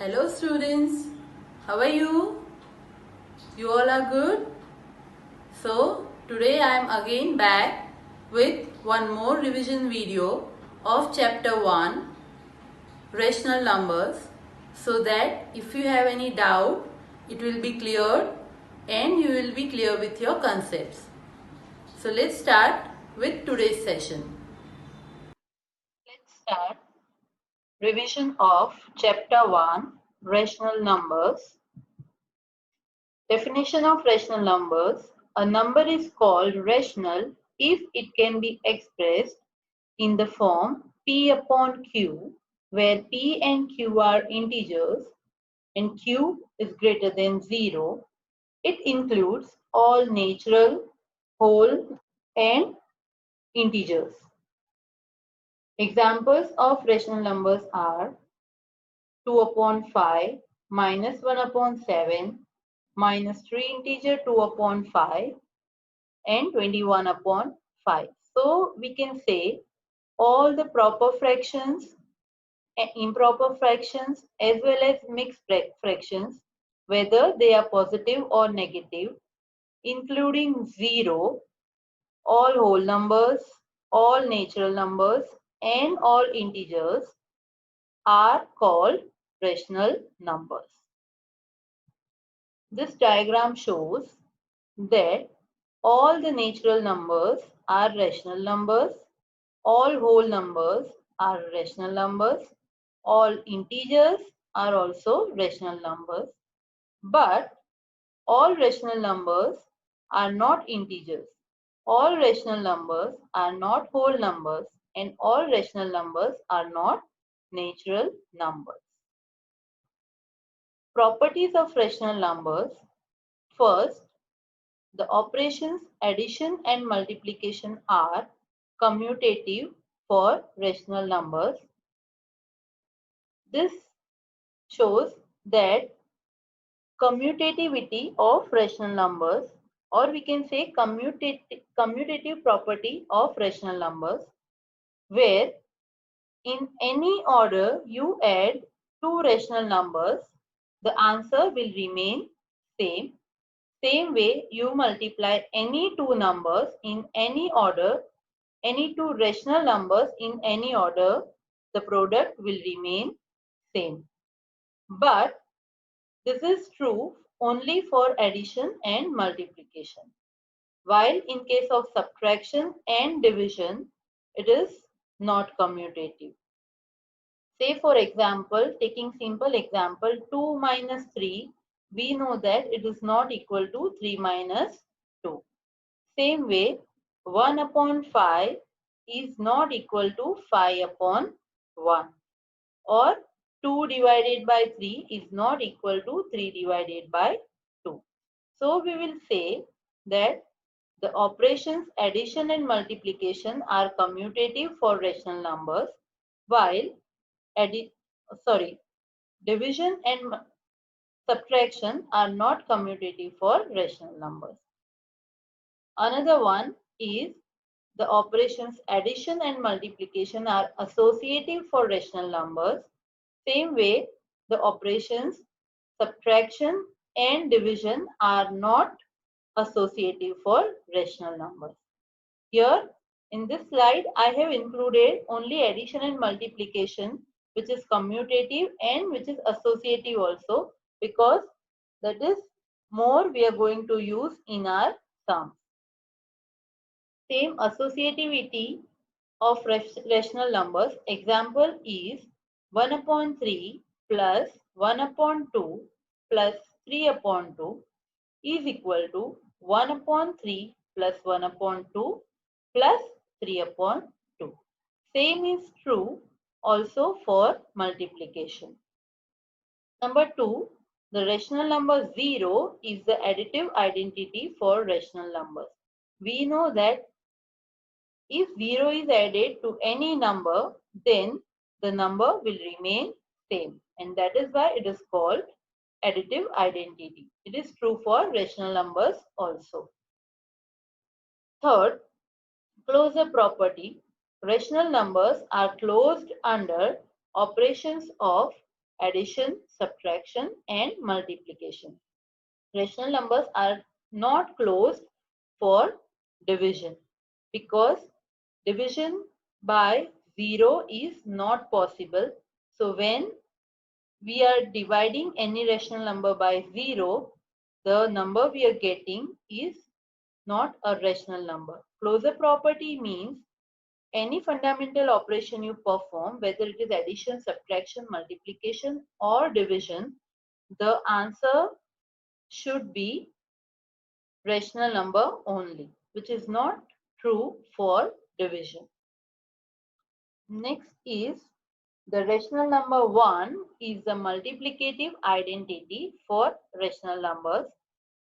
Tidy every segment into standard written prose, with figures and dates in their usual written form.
Hello students, how are you? You all are good? So today I am again back with one more revision video of chapter 1 rational numbers, so that if you have any doubt it will be cleared and you will be clear with your concepts. So let's start with today's session. Let's start revision of chapter 1 rational numbers. Definition of rational numbers. A number is called rational if it can be expressed in the form p upon q, where p and q are integers and q is greater than 0. It includes all natural, whole and integers. Examples of rational numbers are 2 upon 5, minus 1 upon 7, minus 3 integer 2 upon 5, and 21 upon 5. So we can say all the proper fractions, improper fractions as well as mixed fractions, whether they are positive or negative, including 0, all whole numbers, all natural numbers and all integers are called rational numbers. This diagram shows that all the natural numbers are rational numbers, all whole numbers are rational numbers, all integers are also rational numbers, but all rational numbers are not integers. All rational numbers are not whole numbers, and all rational numbers are not natural numbers. Properties of rational numbers. First, the operations addition and multiplication are commutative for rational numbers. This shows that commutativity of rational numbers, or we can say commutative property of rational numbers, where in any order you add two rational numbers, the answer will remain same. Same way you multiply any two numbers in any order, any two rational numbers in any order, the product will remain same. But this is true only for addition and multiplication. While in case of subtraction and division, it is not commutative. Say for example, taking simple example, 2 minus 3, we know that it is not equal to 3 minus 2. Same way, 1 upon 5 is not equal to 5 upon 1, or 2 divided by 3 is not equal to 3 divided by 2. So we will say that the operations addition and multiplication are commutative for rational numbers, while division and subtraction are not commutative for rational numbers. Another one is the operations addition and multiplication are associative for rational numbers. Same way, the operations subtraction and division are not associative for rational numbers. Here in this slide, I have included only addition and multiplication, which is commutative and which is associative also, because that is more we are going to use in our sums. Same associativity of rational numbers. Example is 1 upon 3 plus 1 upon 2 plus 3 upon 2 is equal to 1 upon 3 plus 1 upon 2 plus 3 upon 2. Same is true also for multiplication. Number 2, the rational number 0 is the additive identity for rational numbers. We know that if 0 is added to any number, then the number will remain same, and that is why it is called additive identity. It is true for rational numbers also. Third, closure property. Rational numbers are closed under operations of addition, subtraction, and multiplication. Rational numbers are not closed for division because division by 0 is not possible. So when we are dividing any rational number by 0, the number we are getting is not a rational number. Closure property means any fundamental operation you perform, whether it is addition, subtraction, multiplication, or division, the answer should be rational number only, which is not true for division. Next is the rational number 1 is the multiplicative identity for rational numbers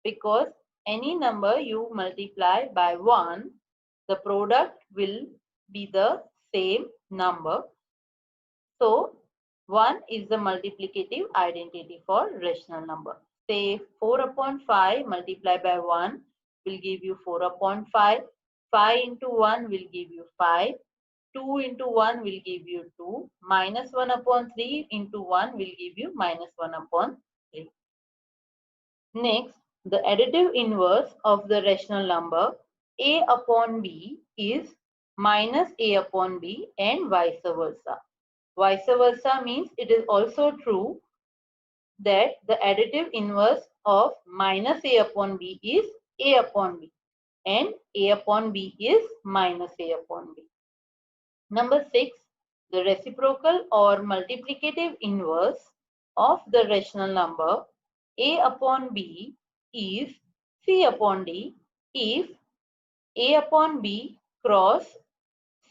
because any number you multiply by 1, the product will be the same number. So 1 is the multiplicative identity for rational number. Say 4 upon 5 multiplied by 1 will give you 4 upon 5. 5 into 1 will give you 5. 2 into 1 will give you 2. Minus 1 upon 3 into 1 will give you minus 1 upon 3. Next, the additive inverse of the rational number a upon b is minus a upon b and vice versa. Vice versa means it is also true that the additive inverse of minus a upon b is a upon b and a upon b is minus a upon b. Number 6, the reciprocal or multiplicative inverse of the rational number a upon b is c upon d if a upon b cross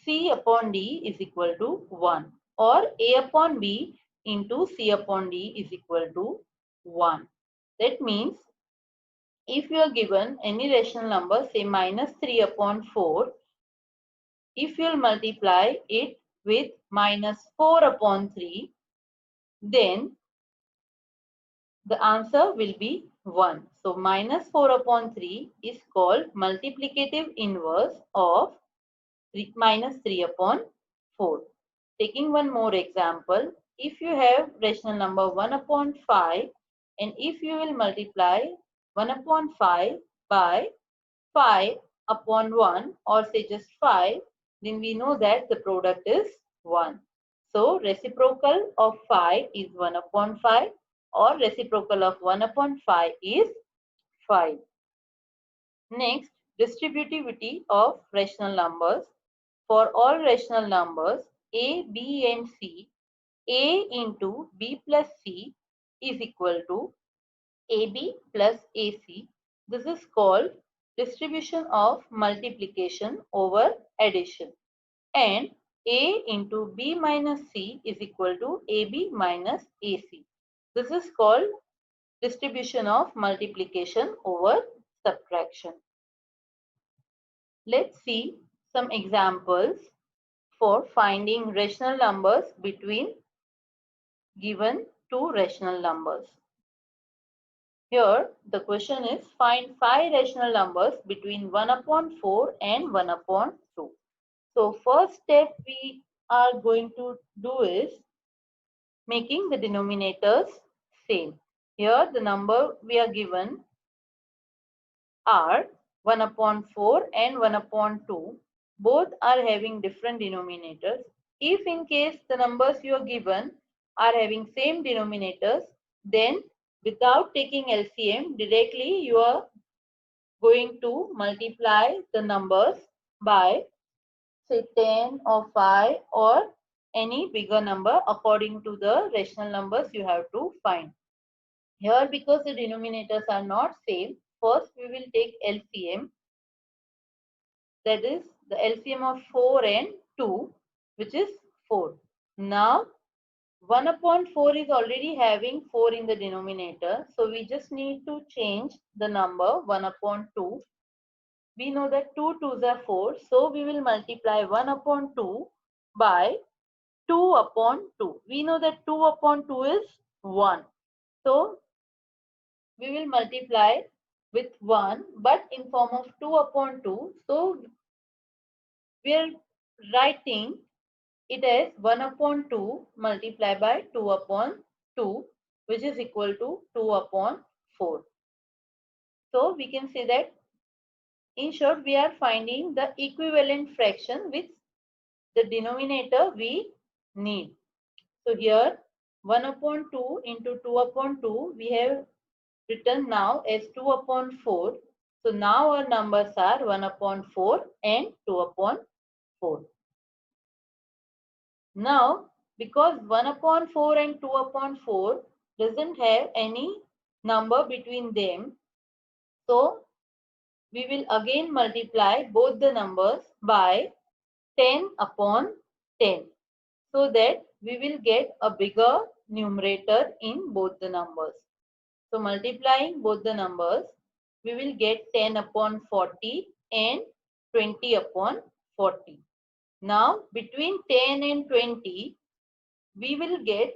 c upon d is equal to 1 or a upon b into c upon d is equal to 1. That means if you are given any rational number, say minus 3 upon 4, if you will multiply it with minus 4 upon 3, then the answer will be 1. So minus 4 upon 3 is called multiplicative inverse of minus 3 upon 4. Taking one more example, if you have rational number 1 upon 5 and if you will multiply 1 upon 5 by 5 upon 1 or say just 5, then we know that the product is 1. So reciprocal of 5 is 1 upon 5 or reciprocal of 1 upon 5 is 5. Next, distributivity of rational numbers. For all rational numbers a, b and c, a into b plus c is equal to ab plus ac. This is called distribution of multiplication over addition. And a into b minus c is equal to ab minus ac. This is called distribution of multiplication over subtraction. Let's see some examples for finding rational numbers between given two rational numbers. Here the question is find 5 rational numbers between 1 upon 4 and 1 upon 2. So first step we are going to do is making the denominators same. Here the number we are given are 1 upon 4 and 1 upon 2. Both are having different denominators. If in case the numbers you are given are having same denominators, then without taking LCM, directly you are going to multiply the numbers by say 10 or 5 or any bigger number according to the rational numbers you have to find. Here because the denominators are not same, first we will take LCM, that is the LCM of 4 and 2, which is 4. Now 1 upon 4 is already having 4 in the denominator, so we just need to change the number 1 upon 2. We know that 2 2s are 4, so we will multiply 1 upon 2 by 2 upon 2. We know that 2 upon 2 is 1. So we will multiply with 1 but in form of 2 upon 2. So we are writing it as 1 upon 2 multiplied by 2 upon 2, which is equal to 2 upon 4. So we can say that in short, we are finding the equivalent fraction with the denominator we need. So here 1 upon 2 into 2 upon 2 we have written now as 2 upon 4. So now our numbers are 1 upon 4 and 2 upon 4. Now because 1 upon 4 and 2 upon 4 doesn't have any number between them, so we will again multiply both the numbers by 10 upon 10 so that we will get a bigger numerator in both the numbers. So multiplying both the numbers, we will get 10 upon 40 and 20 upon 40. Now between 10 and 20, we will get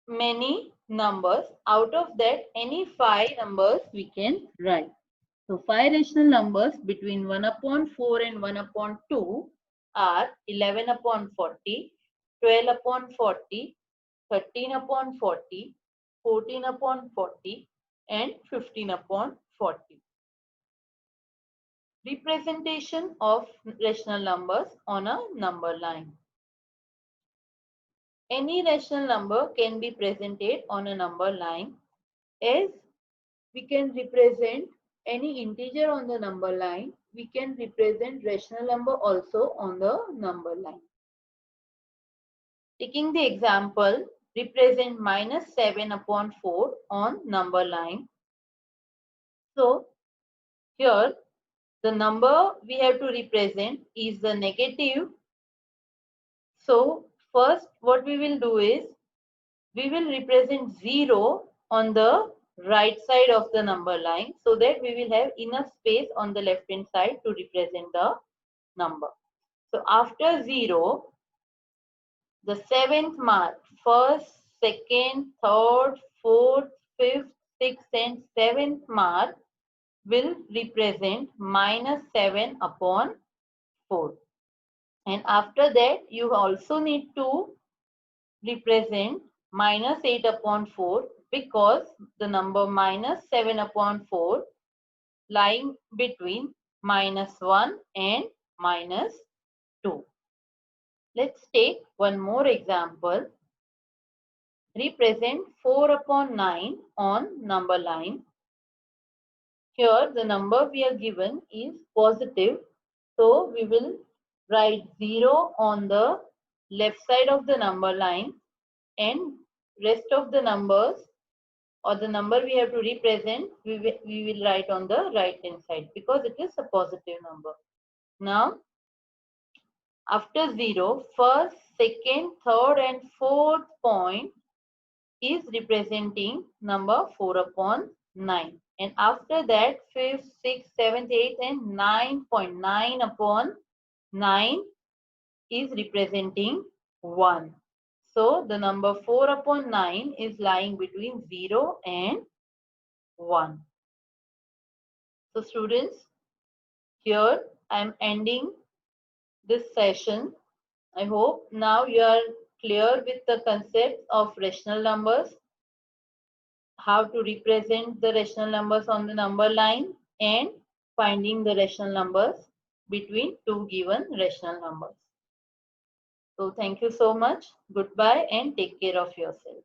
many numbers. Out of that, any 5 numbers we can write. So 5 rational numbers between 1 upon 4 and 1 upon 2 are 11 upon 40, 12 upon 40, 13 upon 40, 14 upon 40, and 15 upon 40. Representation of rational numbers on a number line. Any rational number can be presented on a number line as we can represent any integer on the number line. We can represent rational number also on the number line. Taking the example, represent minus 7 upon 4 on number line. So here the number we have to represent is the negative. So first what we will do is we will represent 0 on the right side of the number line so that we will have enough space on the left hand side to represent the number. So after 0, the 7th mark, first, second, third, fourth, fifth, sixth and 7th mark will represent minus 7 upon 4. And after that, you also need to represent minus 8 upon 4 because the number minus 7 upon 4 lying between minus 1 and minus 2. Let's take one more example. Represent 4 upon 9 on number line. Here the number we are given is positive. So we will write 0 on the left side of the number line and rest of the numbers or the number we have to represent we will write on the right hand side because it is a positive number. Now after 0, first, second, third and fourth point is representing number 4 upon 9. And after that, 5th, 6th, 7th, 8th and 9.9 upon 9 is representing 1. So the number 4 upon 9 is lying between 0 and 1. So students, here I am ending this session. I hope now you are clear with the concept of rational numbers, how to represent the rational numbers on the number line and finding the rational numbers between two given rational numbers. So thank you so much. Goodbye and take care of yourself.